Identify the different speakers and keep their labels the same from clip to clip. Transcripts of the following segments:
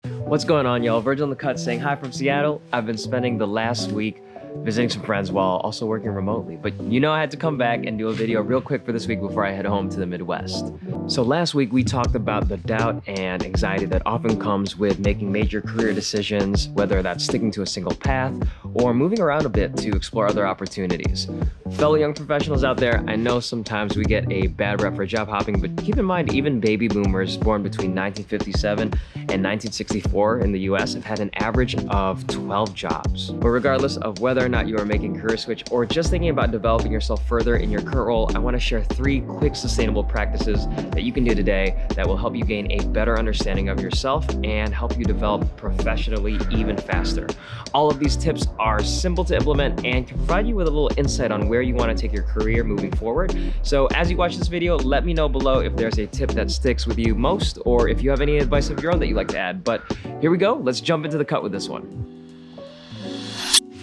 Speaker 1: What's going on, y'all? Virgil in the Cut saying hi from Seattle. I've been spending the last week visiting some friends while also working remotely. But you know I had to come back and do a video real quick for this week before I head home to the Midwest. So last week we talked about the doubt and anxiety that often comes with making major career decisions, whether that's sticking to a single path or moving around a bit to explore other opportunities. Fellow young professionals out there, I know sometimes we get a bad rep for job hopping, but keep in mind even baby boomers born between 1957 and 1964 in the US have had an average of 12 jobs. But regardless of whether or not you are making a career switch or just thinking about developing yourself further in your current role, I want to share 3 quick sustainable practices that you can do today that will help you gain a better understanding of yourself and help you develop professionally even faster. All of these tips are simple to implement and can provide you with a little insight on where you want to take your career moving forward. So as you watch this video, let me know below if there's a tip that sticks with you most or if you have any advice of your own that you'd like to add. But here we go. Let's jump into the cut with this one.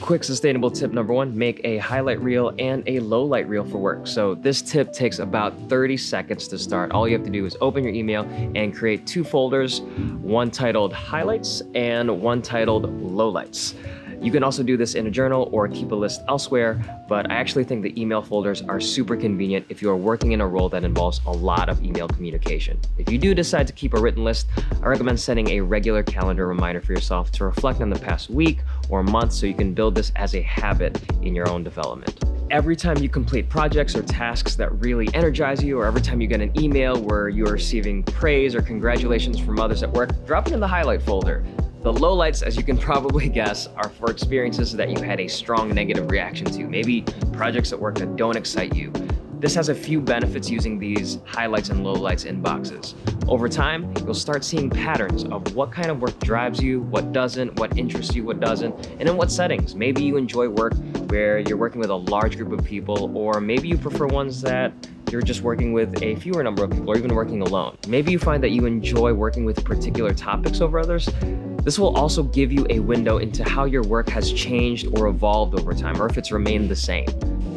Speaker 1: Quick sustainable tip number 1, make a highlight reel and a low light reel for work. So this tip takes about 30 seconds to start. All you have to do is open your email and create 2 folders, one titled highlights and one titled lowlights. You can also do this in a journal or keep a list elsewhere, but I actually think the email folders are super convenient if you are working in a role that involves a lot of email communication. If you do decide to keep a written list, I recommend setting a regular calendar reminder for yourself to reflect on the past week or month so you can build this as a habit in your own development. Every time you complete projects or tasks that really energize you, or every time you get an email where you're receiving praise or congratulations from others at work, drop it in the highlight folder. The lowlights, as you can probably guess, are for experiences that you had a strong negative reaction to, maybe projects at work that don't excite you. This has a few benefits using these highlights and lowlights in boxes. Over time, you'll start seeing patterns of what kind of work drives you, what doesn't, what interests you, what doesn't, and in what settings. Maybe you enjoy work where you're working with a large group of people, or maybe you prefer ones that you're just working with a fewer number of people, or even working alone. Maybe you find that you enjoy working with particular topics over others. This will also give you a window into how your work has changed or evolved over time, or if it's remained the same.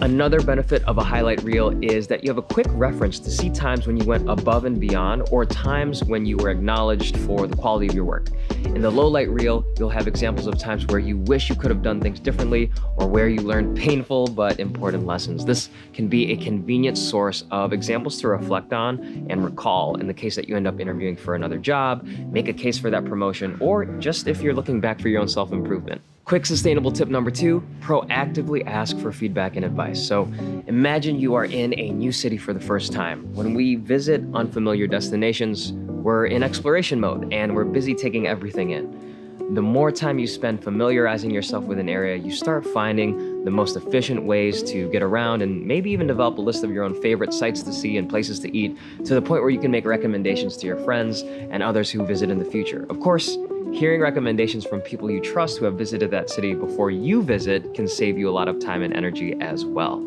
Speaker 1: Another benefit of a highlight reel is that you have a quick reference to see times when you went above and beyond, or times when you were acknowledged for the quality of your work. In the low light reel, you'll have examples of times where you wish you could have done things differently, or where you learned painful but important lessons. This can be a convenient source of examples to reflect on and recall in the case that you end up interviewing for another job, make a case for that promotion, or just if you're looking back for your own self-improvement. Quick sustainable tip number 2, proactively ask for feedback and advice. So imagine you are in a new city for the first time. When we visit unfamiliar destinations, we're in exploration mode and we're busy taking everything in. The more time you spend familiarizing yourself with an area, you start finding the most efficient ways to get around and maybe even develop a list of your own favorite sites to see and places to eat, to the point where you can make recommendations to your friends and others who visit in the future. Of course, hearing recommendations from people you trust who have visited that city before you visit can save you a lot of time and energy as well.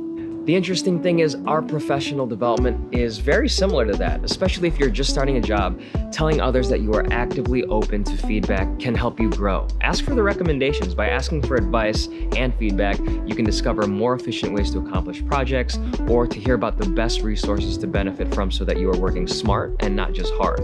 Speaker 1: The interesting thing is our professional development is very similar to that, especially if you're just starting a job. Telling others that you are actively open to feedback can help you grow. Ask for the recommendations. By asking for advice and feedback, you can discover more efficient ways to accomplish projects or to hear about the best resources to benefit from so that you are working smart and not just hard.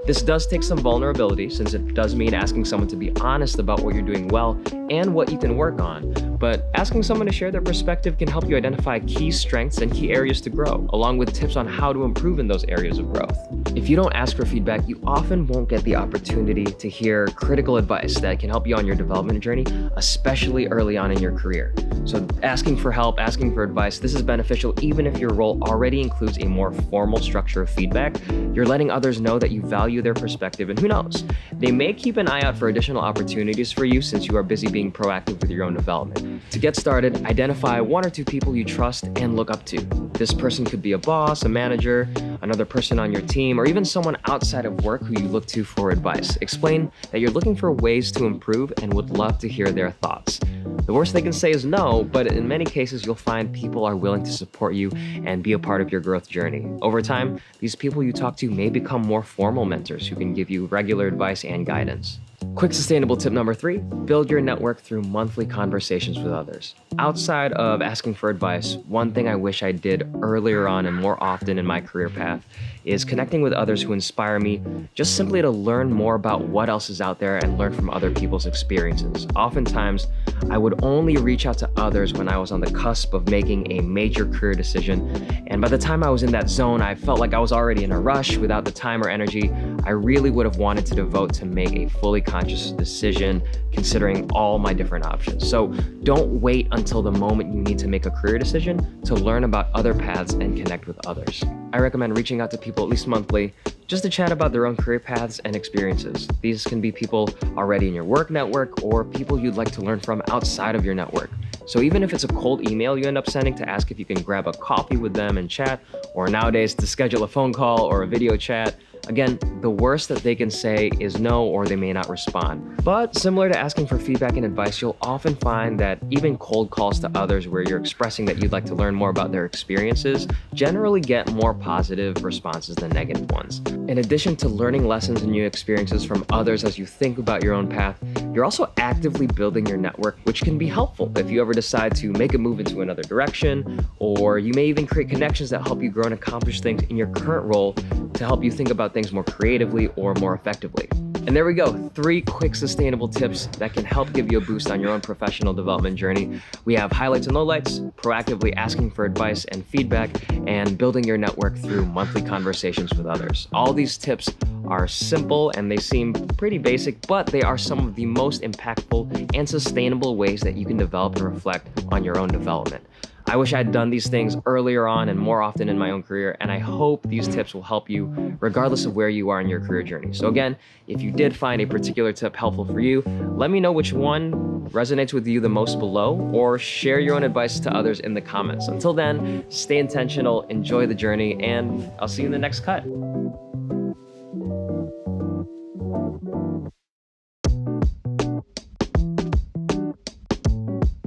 Speaker 1: This does take some vulnerability, since it does mean asking someone to be honest about what you're doing well and what you can work on. But asking someone to share their perspective can help you identify key strengths and key areas to grow, along with tips on how to improve in those areas of growth. If you don't ask for feedback, you often won't get the opportunity to hear critical advice that can help you on your development journey, especially early on in your career. So asking for help, asking for advice, this is beneficial even if your role already includes a more formal structure of feedback. You're letting others know that you value their perspective, and who knows, they may keep an eye out for additional opportunities for you since you are busy being proactive with your own development. To get started, identify 1 or 2 people you trust and look up to. This person could be a boss, a manager, another person on your team, or even someone outside of work who you look to for advice. Explain that you're looking for ways to improve and would love to hear their thoughts. The worst they can say is no, but in many cases, you'll find people are willing to support you and be a part of your growth journey. Over time, these people you talk to may become more formal mentors who can give you regular advice and guidance. Quick sustainable tip number 3, build your network through monthly conversations with others. Outside of asking for advice, one thing I wish I did earlier on and more often in my career path is connecting with others who inspire me, just simply to learn more about what else is out there and learn from other people's experiences. Oftentimes, I would only reach out to others when I was on the cusp of making a major career decision, and by the time I was in that zone, I felt like I was already in a rush without the time or energy I really would have wanted to devote to make a fully conscious decision, considering all my different options. So don't wait until the moment you need to make a career decision to learn about other paths and connect with others. I recommend reaching out to people at least monthly just to chat about their own career paths and experiences. These can be people already in your work network or people you'd like to learn from outside of your network. So even if it's a cold email you end up sending to ask if you can grab a coffee with them and chat, or nowadays to schedule a phone call or a video chat, again, the worst that they can say is no, or they may not respond. But similar to asking for feedback and advice, you'll often find that even cold calls to others where you're expressing that you'd like to learn more about their experiences generally get more positive responses than negative ones. In addition to learning lessons and new experiences from others as you think about your own path, you're also actively building your network, which can be helpful if you ever decide to make a move into another direction, or you may even create connections that help you grow and accomplish things in your current role to help you think about things more creatively or more effectively. And there we go, 3 quick sustainable tips that can help give you a boost on your own professional development journey. We have highlights and lowlights, proactively asking for advice and feedback, and building your network through monthly conversations with others. All these tips are simple and they seem pretty basic, but they are some of the most impactful and sustainable ways that you can develop and reflect on your own development. I wish I had done these things earlier on and more often in my own career, and I hope these tips will help you regardless of where you are in your career journey. So again, if you did find a particular tip helpful for you, let me know which one resonates with you the most below, or share your own advice to others in the comments. Until then, stay intentional, enjoy the journey, and I'll see you in the next cut.